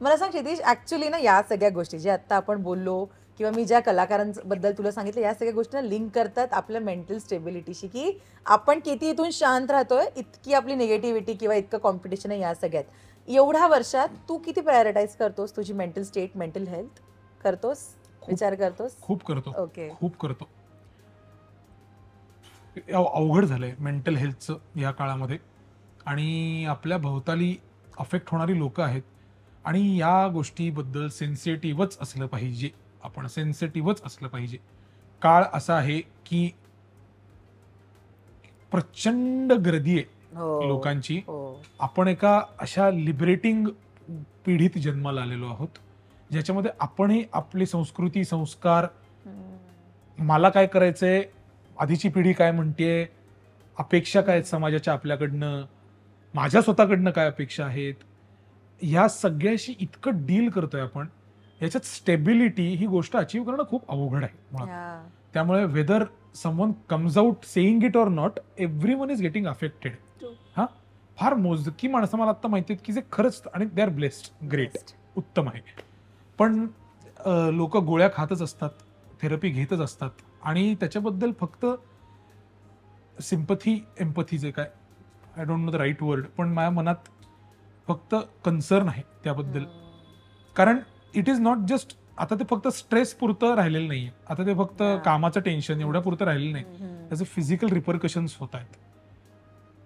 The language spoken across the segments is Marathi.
मला सांग क्षितिज, ऍक्च्युली ना या सगळ्या गोष्टी ज्या आता आपण बोललो किंवा मी ज्या कलाकारांबद्दल तुला सांगितलं, या सगळ्या गोष्टींना लिंक करतात आपल्या मेंटल स्टेबिलिटीशी, की आपण किती इथून शांत राहतोय, इतकी आपली निगेटिव्हिटी किंवा इतकं कॉम्पिटिशन आहे या सगळ्यात. एवढ्या वर्षात तू किती प्रायोरिटाईज करतोस तुझी मेंटल स्टेट, मेंटल हेल्थ? करतोस, विचार करतोस? खूप करतो. ओके. खूप करतो. अवघड झालंय मेंटल हेल्थचं या काळामध्ये, आणि आपल्या भोवताली अफेक्ट होणारी लोक आहेत, आणि या गोष्टीबद्दल सेन्सिटिव्हच असलं पाहिजे. आपण सेन्सिटिव्हच असलं पाहिजे. काळ असा आहे की प्रचंड गर्दी आहे लोकांची. आपण एका अशा लिबरेटिंग पिढीत जन्माला आलेलो आहोत, ज्याच्यामध्ये आपणही आपली संस्कृती, संस्कार, मला काय करायचंय, आधीची पिढी काय म्हणतेय, अपेक्षा काय आहेत समाजाच्या आपल्याकडनं, माझ्या स्वतःकडनं काय अपेक्षा आहेत, ह्या सगळ्याशी इतकं डील करतोय आपण. याच्यात स्टेबिलिटी ही गोष्ट अचीव्ह करणं खूप अवघड आहे मुळात. त्यामुळे whether someone comes out saying it or not, everyone is getting affected. हा, फार मोजकी माणसं मला आता माहिती आहेत की जे खरंच, आणि दे आर ब्लेस्ड, ग्रेट, उत्तम आहे. पण लोक गोळ्या खातच असतात, थेरपी घेतच असतात, आणि त्याच्याबद्दल फक्त सिम्पथी, एम्पथी, जे काय, I don't know the right word, पण माझ्या मनात फक्त कन्सर्न आहे त्याबद्दल. कारण इट इज नॉट जस्ट, आता ते फक्त स्ट्रेस पुरतं राहिलेलं नाहीये, आता ते फक्त कामाचं टेन्शन एवढ्या पुरतं राहिलेलं नाही, त्याचे फिजिकल रिपरकशन्स होत आहेत.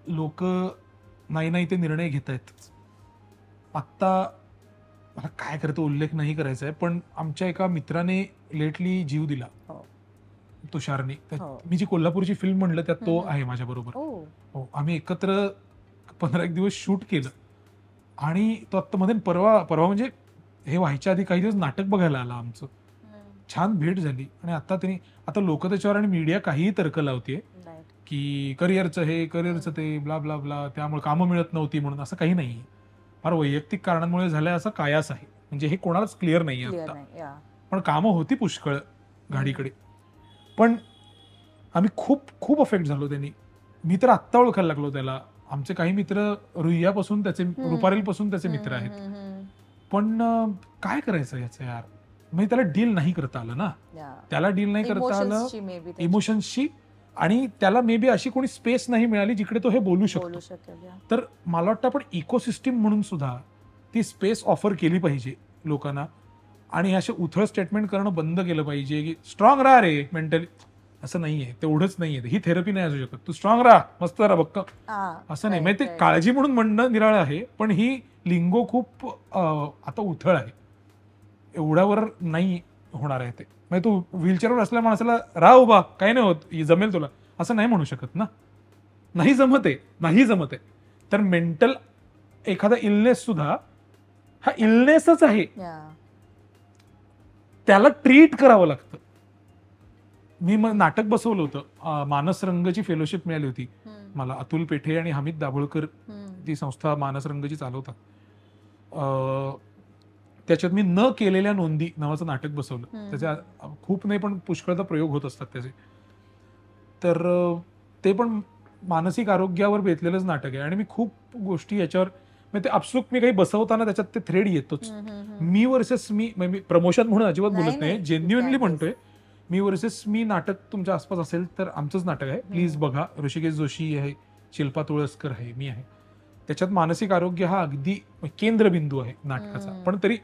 लोक नाही ते निर्णय घेत आहेत. आत्ता मला काय करतो उल्लेख नाही करायचा आहे, पण आमच्या एका मित्राने लेटली जीव दिला, तुषारने. मी जी कोल्हापूरची फिल्म म्हणलं त्यात तो आहे माझ्या बरोबर. हो, आम्ही एकत्र 15 दिवस शूट केलं, आणि तो आत्ता मध्ये परवा म्हणजे हे व्हायच्या आधी काही दिवस नाटक बघायला आला आमचं. छान भेट झाली. आणि आता लोक त्याच्यावर आणि मीडिया काहीही तर्क लावते की करिअरचं हे, करिअरचं ते, ब्ला ब्ला ब्ला, त्यामुळे कामं मिळत नव्हती म्हणून. असं काही नाही, फार वैयक्तिक कारणांमुळे झालंय असं कायास आहे, म्हणजे हे कोणालाच क्लिअर नाही आता. पण कामं होती पुष्कळ गाडीकडे. पण आम्ही खूप खूप अफेक्ट झालो त्यांनी. मी तर आत्ता ओळखायला लागलो त्याला. आमचे काही मित्र रुईयापासून त्याचे, रुपारेलपासून त्याचे मित्र आहेत. पण काय करायचं याचं यार, म्हणजे त्याला डील नाही करता आलं ना, त्याला डील नाही करता आलं इमोशन्सशी, आणि त्याला मे बी अशी कोणी स्पेस नाही मिळाली जिकडे तो हे बोलू शकतो. तर मला वाटतं आपण इकोसिस्टीम म्हणून सुद्धा ती स्पेस ऑफर केली पाहिजे लोकांना, आणि असे उथळ स्टेटमेंट करणं बंद केलं पाहिजे की स्ट्रॉंग राहा रे मेंटली. असं नाहीये, तेवढंच नाहीये, ही थेरपी नाही असू शकत. तू स्ट्रॉंग राहा, मस्त राहा, बक्क, असं नाही. म्हणजे ते काळजी म्हणून म्हणणं निराळं आहे, पण ही लिंगो खूप आता उथळ आहे, एवढ्यावर नाही होणार आहे ते. म्हणजे तू व्हीलचेअरवर असल्या माणसाला राहा उभा, काही नाही होत, जमेल तुला, असं नाही म्हणू शकत ना. नाही जमत आहे. तर मेंटल एखादा इलनेस सुद्धा हा इलनेसच आहे, त्याला ट्रीट करावं लागतं. मी मग नाटक बसवलं होतं, मानस रंगची फेलोशिप मिळाली होती मला. अतुल पेठे आणि हमीद दाभोळकर ती संस्था मानस रंगची चालवतात. त्याच्यात मी न केलेल्या नोंदी नावाचं नाटक बसवलं. त्याच्या खूप नाही पण पुष्कळदा प्रयोग होत असतात त्याचे. तर ते पण मानसिक आरोग्यावर बेतलेलंच नाटक आहे, आणि मी खूप गोष्टी याच्यावर, म्हणजे ते अपसूक मी काही बसवताना त्याच्यात ते थ्रेड येतोच. मी वर्सेस मी प्रमोशन म्हणून अजिबात बोलत नाही, जेन्युइनली म्हणतोय. मी वर्सेस मी नाटक तुमच्या आसपास असेल तर आमचंच नाटक आहे, प्लीज बघा. ऋषिकेश जोशी आहे, शिल्पा तुळसकर आहे, मी आहे. त्याच्यात मानसिक आरोग्य हा अगदी केंद्रबिंदू आहे नाटकाचा, पण तरी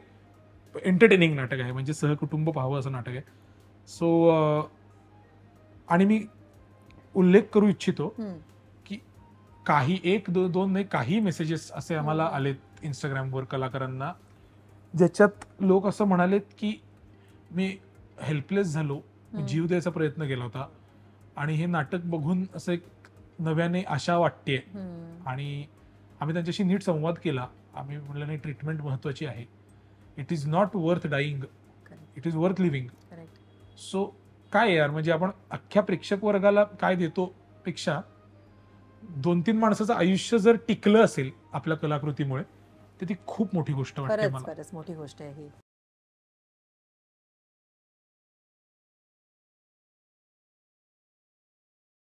एंटरटेनिंग नाटक आहे, म्हणजे सहकुटुंब पाहावं असं नाटक आहे. सो आणि मी उल्लेख करू इच्छितो की काही मेसेजेस असे आम्हाला आलेत इंस्टाग्रामवर कलाकारांना, ज्याच्यात लोक असं म्हणालेत की मी हेल्पलेस झालो, जीव द्यायचा प्रयत्न केला होता, आणि हे नाटक बघून असं एक नव्याने आशा वाटते. आणि आम्ही त्यांच्याशी नीट संवाद केला. आम्ही म्हणलं नाही, ट्रीटमेंट महत्वाची आहे. It is not worth dying, it is worth living. So काय यार, म्हणजे आपण अख्ख्या प्रेक्षक वर्गाला काय देतो पेक्षा 2-3 माणसाचं आयुष्य जर टिकलं असेल आपल्या कलाकृतीमुळे, तर ती खूप मोठी गोष्ट वाटते मला. खरंच मोठी गोष्ट आहे ही.